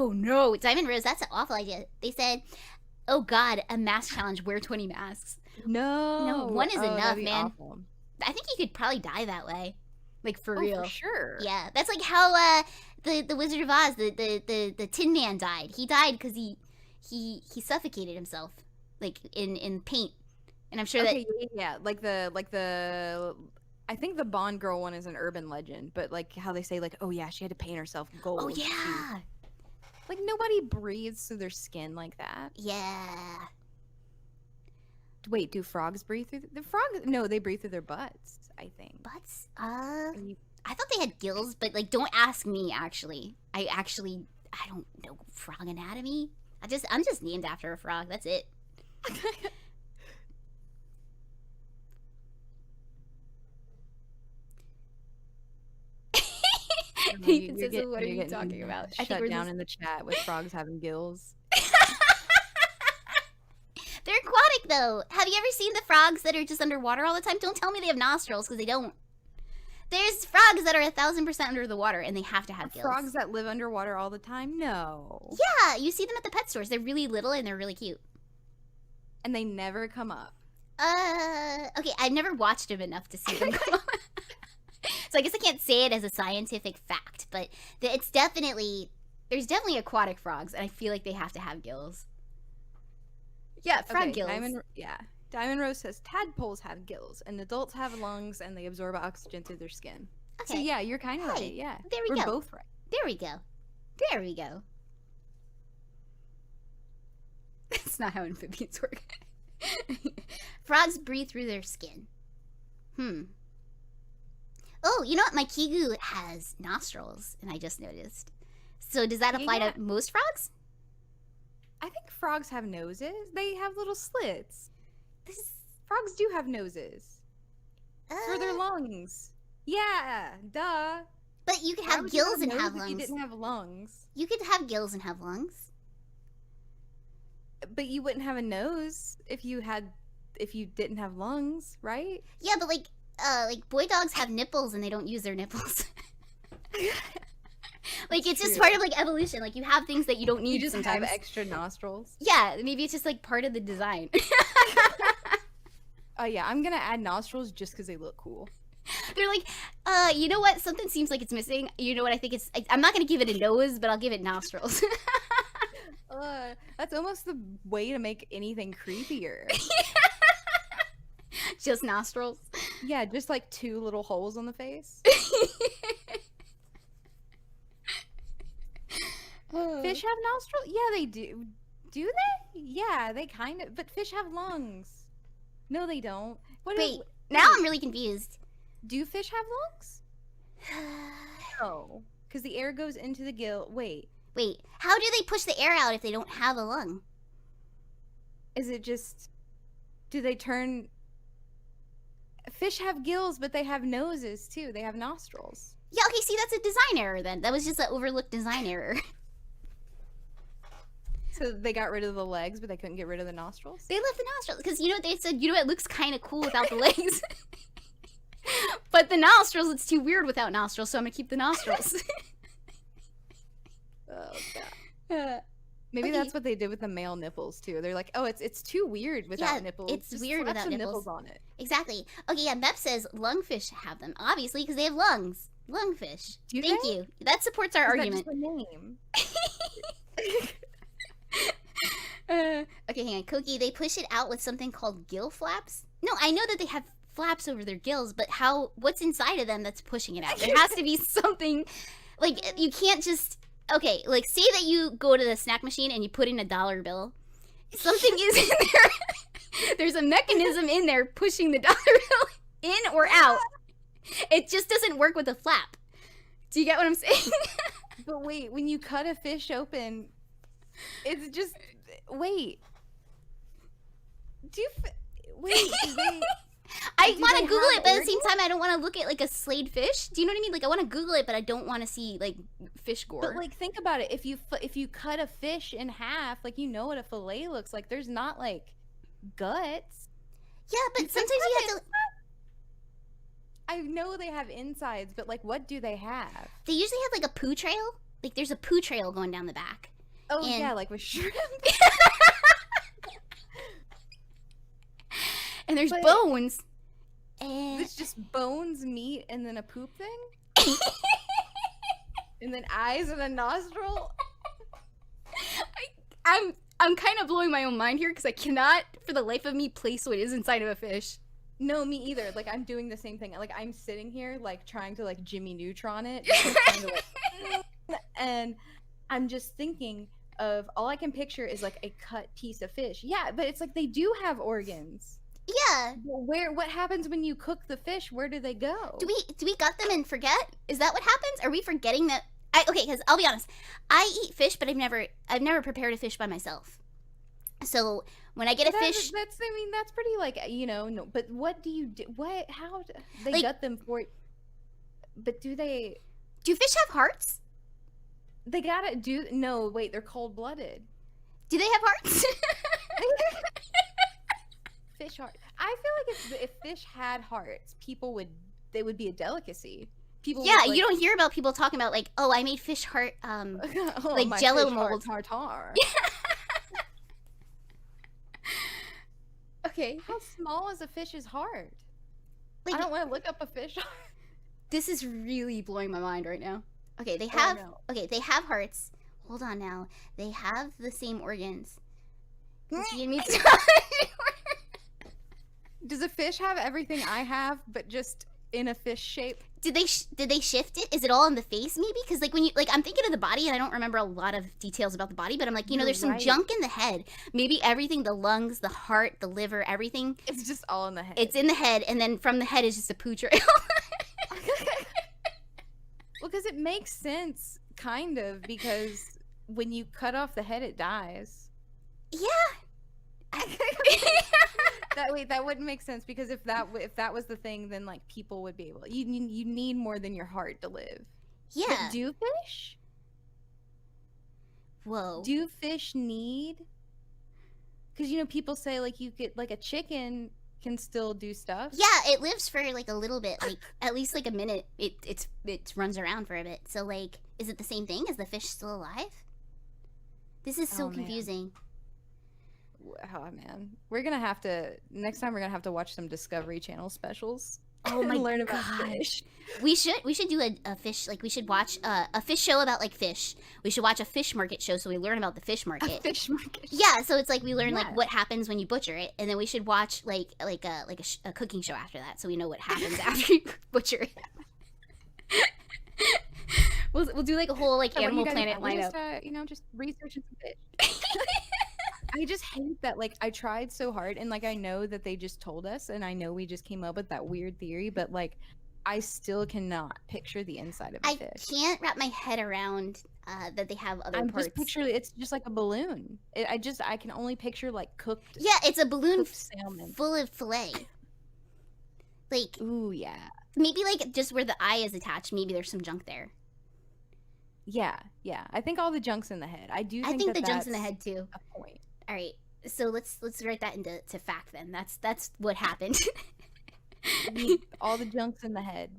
Oh no, Diamond Rose, that's an awful idea. They said, oh god, a mask challenge, wear 20 masks. No, one is enough, man. Awful. I think you could probably die that way. Like, for real. For sure. Yeah, that's like how the Wizard of Oz, the Tin Man died. He died because he suffocated himself, like in paint. And I'm sure that like the I think the Bond girl one is an urban legend, but like how they say like, oh yeah, she had to paint herself gold. Oh yeah. Like nobody breathes through their skin like that. Yeah. Wait, do frogs breathe through the frogs? No, they breathe through their butts, I think. Butts? I thought they had gills, but like don't ask me actually. I don't know frog anatomy. I'm just named after a frog. That's it. Nathan says, what are you talking about? Shut down in the chat with frogs having gills. They're aquatic though. Have you ever seen the frogs that are just underwater all the time? Don't tell me they have nostrils, because they don't. There's frogs that are 1,000% under the water and they have to have gills. Frogs that live underwater all the time? No. Yeah, you see them at the pet stores. They're really little and they're really cute. And they never come up. Okay, I've never watched them enough to see them come up. So I guess I can't say it as a scientific fact, but there's definitely aquatic frogs, and I feel like they have to have gills. Yeah, frog gills. Diamond Rose says tadpoles have gills, and adults have lungs, and they absorb oxygen through their skin. Okay. So yeah, you're kind of right. Yeah, we're both right. There we go. There we go. That's not how amphibians work. Frogs breathe through their skin. Oh, you know what? My Kigu has nostrils, and I just noticed. So does that apply to most frogs? I think frogs have noses. They have little slits. Frogs do have noses. For their lungs. Yeah, duh. But you could have gills and have lungs. You didn't have lungs. You could have gills and have lungs. But you wouldn't have a nose if you didn't have lungs, right? Yeah, but like boy dogs have nipples and they don't use their nipples. Like it's just part of like evolution. Like you have things that you don't need. You just sometimes. have extra nostrils. Yeah, maybe it's just like part of the design. Oh yeah, I'm gonna add nostrils just because they look cool. They're like, you know what? Something seems like it's missing. You know what? I think it's. I'm not gonna give it a nose, but I'll give it nostrils. That's almost the way to make anything creepier. Just nostrils. Yeah, just like 2 little holes on the face. Fish have nostrils? Yeah, they do. Do they? Yeah, they kind of. But fish have lungs. No, they don't. Wait, now I'm really confused. Do fish have lungs? No, because the air goes into the gill. Wait, how do they push the air out if they don't have a lung? Is it just... Do they turn... Fish have gills, but they have noses, too. They have nostrils. Yeah, okay, see, that's a design error, then. That was just an overlooked design error. So they got rid of the legs, but they couldn't get rid of the nostrils? They left the nostrils, because, you know what they said? You know, it looks kind of cool without the legs. But the nostrils, it's too weird without nostrils, so I'm going to keep the nostrils. Oh, God. Maybe that's what they did with the male nipples too. They're like, oh, it's too weird without nipples. It's just weird without nipples on it. Exactly. Okay, yeah. Mep says lungfish have them, obviously, because they have lungs. Lungfish. Thank you. That supports our argument. That's just a name. Okay, hang on, Coqui. They push it out with something called gill flaps. No, I know that they have flaps over their gills, but what's inside of them that's pushing it out? There has to be something. Like you can't just. Okay, like say that you go to the snack machine and you put in a $1 bill. Something is in there. There's a mechanism in there pushing the $1 bill in or out. It just doesn't work with a flap. Do you get what I'm saying? But wait, when you cut a fish open, it's just wait. I want to Google it, but at the same time, I don't want to look at like a slayed fish. Do you know what I mean? Like, I want to Google it, but I don't want to see like fish gore. But like, think about it. If you cut a fish in half, like you know what a fillet looks like. There's not like guts. Yeah, but sometimes you have to. I know they have insides, but like, what do they have? They usually have like a poo trail. Like, there's a poo trail going down the back. Oh and yeah, like with shrimp. and there's But bones. And it's just bones, meat, and then a poop thing, and then eyes and a nostril. I'm kind of blowing my own mind here because I cannot, for the life of me, place what is inside of a fish. No, me either. Like I'm doing the same thing. Like I'm sitting here, like trying to like Jimmy Neutron it, just, like, trying to, like, and I'm just thinking of all I can picture is like a cut piece of fish. Yeah, but it's like they do have organs. Yeah. But what happens when you cook the fish? Where do they go? Do we gut them and forget? Is that what happens? Are we forgetting that? Okay, because I'll be honest, I eat fish, but I've never prepared a fish by myself. So when I get a fish, I mean, that's pretty like no. But what do you do? How they like, gut them for? But do fish have hearts? They gotta do no. Wait, they're cold-blooded. Do they have hearts? Fish heart. I feel like if fish had hearts, they would be a delicacy. People yeah, would, like, you don't hear about people talking about like, oh, I made fish heart oh, like Jello mold tartar. Okay. How small is a fish's heart? Like, I don't want to look up a fish heart. This is really blowing my mind right now. Okay, they have they have hearts. Hold on now. They have the same organs. Does a fish have everything I have, but just in a fish shape? Did they shift it? Is it all in the face maybe? Because like when you I'm thinking of the body and I don't remember a lot of details about the body, but I'm like, there's some junk in the head. Maybe everything, the lungs, the heart, the liver, everything. It's just all in the head. It's in the head, and then from the head is just a poo trail. Well, because it makes sense, kind of, because when you cut off the head, it dies. Yeah. That wouldn't make sense, because if that was the thing, then like people would be able. You need more than your heart to live. Yeah. But do fish? Whoa. Do fish need? Because people say like you could, like, a chicken can still do stuff. Yeah, it lives for like a little bit, like at least like a minute. It runs around for a bit. So like, is it the same thing? Is the fish still alive? This is so confusing. Oh man, next time we're gonna have to watch some Discovery Channel specials. Oh my learn gosh. about fish. We should do a fish, like we should watch a fish show about like fish. We should watch a fish market show so we learn about the fish market. A fish market. Yeah, so it's like we learn like what happens when you butcher it, and then we should watch like a cooking show after that, so we know what happens after you butcher it. We'll do like a whole like Animal Planet lineup. Just researching some fish. I just hate that, like, I tried so hard, and like I know that they just told us, and I know we just came up with that weird theory, but like I still cannot picture the inside of a fish. I can't wrap my head around that they have other parts. Just picture it's just like a balloon. I can only picture like cooked. Yeah, it's a balloon salmon full of fillet. Like, ooh yeah. Maybe like just where the eye is attached, maybe there's some junk there. Yeah. I think all the junk's in the head. I think the junk's in the head too. A point. All right, so let's write that into fact then. That's what happened. All the junk's in the head.